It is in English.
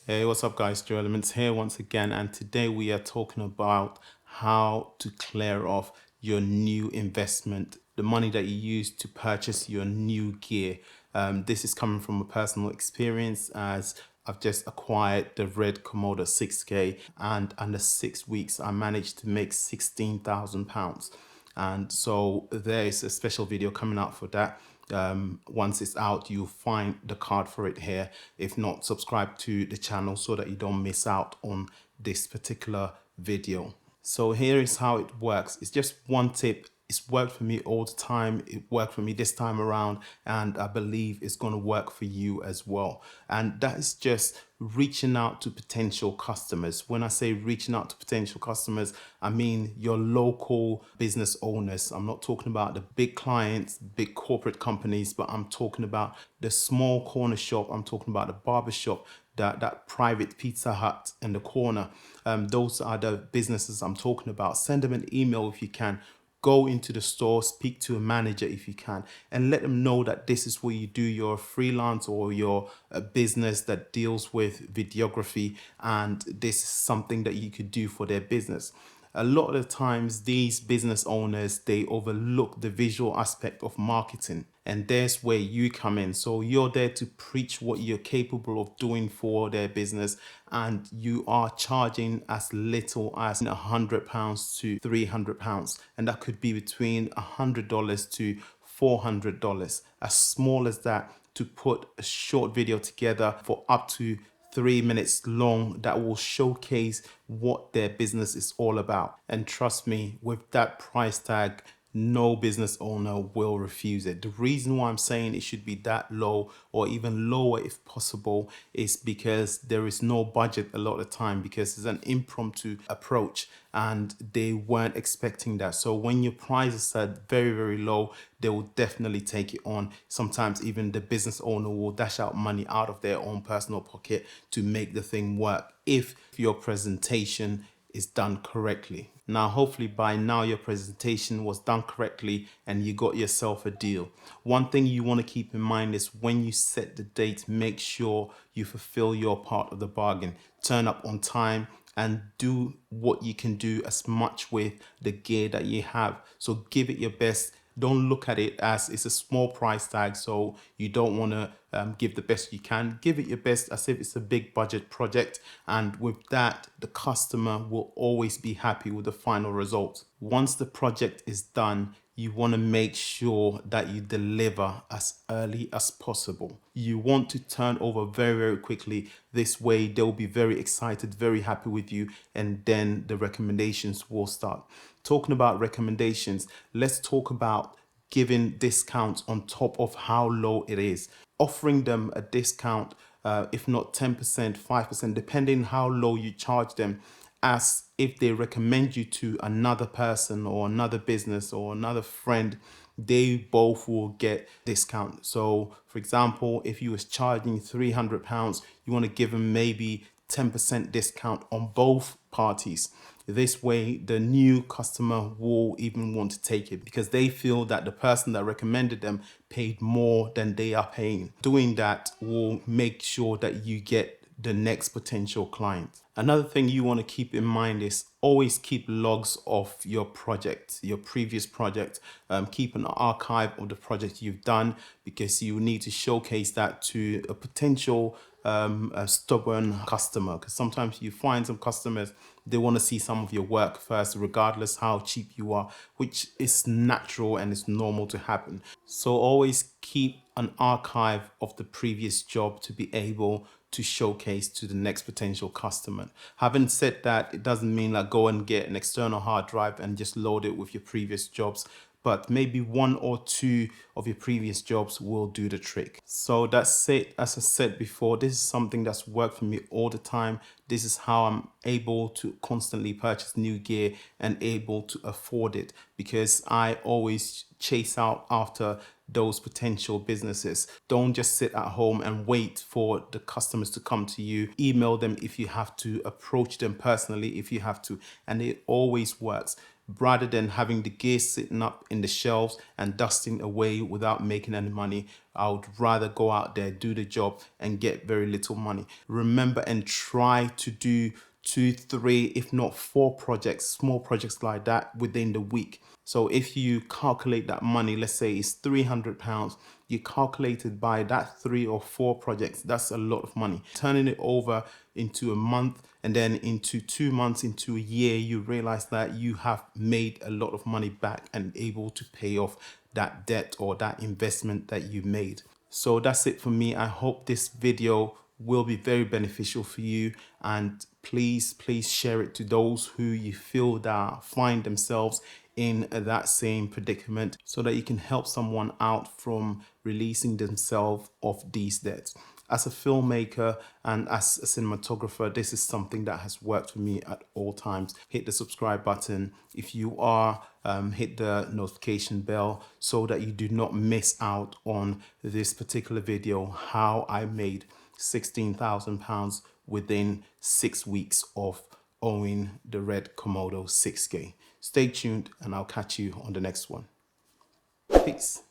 Hey, what's up, guys? Joe Elements here once again, and today we are talking about how to clear off your new investment, the money that you use to purchase your new gear. This is coming from a personal experience as I've just acquired the red Komodo 6K, and under 6 weeks, I managed to make £16,000. And so there is a special video coming out for that. Once it's out, you'll find the card for it here. If not, subscribe to the channel so that you don't miss out on this particular video. So here is how it works. It's just one tip. It's worked for me all the time. It worked for me this time around, and I believe it's going to work for you as well. And that is just reaching out to potential customers. When I say reaching out to potential customers, I mean your local business owners. I'm not talking about the big clients, big corporate companies, but I'm talking about the small corner shop. I'm talking about the barber shop, that private Pizza Hut in the corner. Those are the businesses I'm talking about. Send them an email if you can. Go into the store, speak to a manager if you can, and let them know that this is what you do. You're a freelance or you're a business that deals with videography, and this is something that you could do for their business. A lot of the times these business owners, they overlook the visual aspect of marketing, and there's where you come in. So you're there to preach what you're capable of doing for their business, and you are charging as little as £100 to £300, and that could be between $100 to $400, as small as that, to put a short video together for up to 3 minutes long that will showcase what their business is all about. And trust me, with that price tag, no business owner will refuse it. The reason why I'm saying it should be that low or even lower if possible is because there is no budget a lot of the time, because it's an impromptu approach and they weren't expecting that. So when your price is set very, very low, they will definitely take it on. Sometimes even the business owner will dash out money out of their own personal pocket to make the thing work if your presentation is done correctly. Now, hopefully by now your presentation was done correctly and you got yourself a deal. One thing you want to keep in mind is when you set the date, make sure you fulfill your part of the bargain. Turn up on time and do what you can do as much with the gear that you have. So give it your best. Don't look at it as it's a small price tag, so you don't want to give the best you can. Give it your best as if it's a big budget project, and with that, the customer will always be happy with the final result. Once the project is done, you want to make sure that you deliver as early as possible. You want to turn over very, very quickly. This way, they'll be very excited, very happy with you, and then the recommendations will start. Talking about recommendations, let's talk about giving discounts on top of how low it is. Offering them a discount, if not 10%, 5%, depending how low you charge them, as if they recommend you to another person or another business or another friend, they both will get discount. So for example, if you was charging £300, you want to give them maybe 10% discount on both parties. This way, the new customer will even want to take it because they feel that the person that recommended them paid more than they are paying. Doing that will make sure that you get the next potential client. Another thing you want to keep in mind is always keep logs of your project, your previous project. Keep an archive of the project you've done, because you need to showcase that to a potential a stubborn customer, because sometimes you find some customers, they want to see some of your work first, regardless how cheap you are, which is natural and it's normal to happen. So always keep an archive of the previous job to be able to showcase to the next potential customer. Having said that, it doesn't mean like go and get an external hard drive and just load it with your previous jobs, but maybe one or two of your previous jobs will do the trick. So that's it. As I said before, this is something that's worked for me all the time. This is how I'm able to constantly purchase new gear and able to afford it, because I always chase out after those potential businesses. Don't just sit at home and wait for the customers to come to you. Email them if you have to, approach them personally if you have to, and it always works. rather than having the gear sitting up in the shelves and dusting away without making any money. I would rather go out there, do the job, and get very little money. Remember and try to do 2, 3, if not 4 projects, small projects like that within the week. So if you calculate that money, let's say it's £300, you calculated by that 3 or 4 projects, that's a lot of money. Turning it over into a month and then into 2 months, into a year, you realize that you have made a lot of money back and able to pay off that debt or that investment that you made. So that's it for me. I hope this video will be very beneficial for you, and please share it to those who you feel that find themselves in that same predicament, so that you can help someone out from releasing themselves of these debts. As a filmmaker and as a cinematographer, this is something that has worked for me at all times. Hit the subscribe button if you are, hit the notification bell so that you do not miss out on this particular video, how I made £16,000 within 6 weeks of owning the red Komodo 6K. Stay tuned and I'll catch you on the next one. Peace.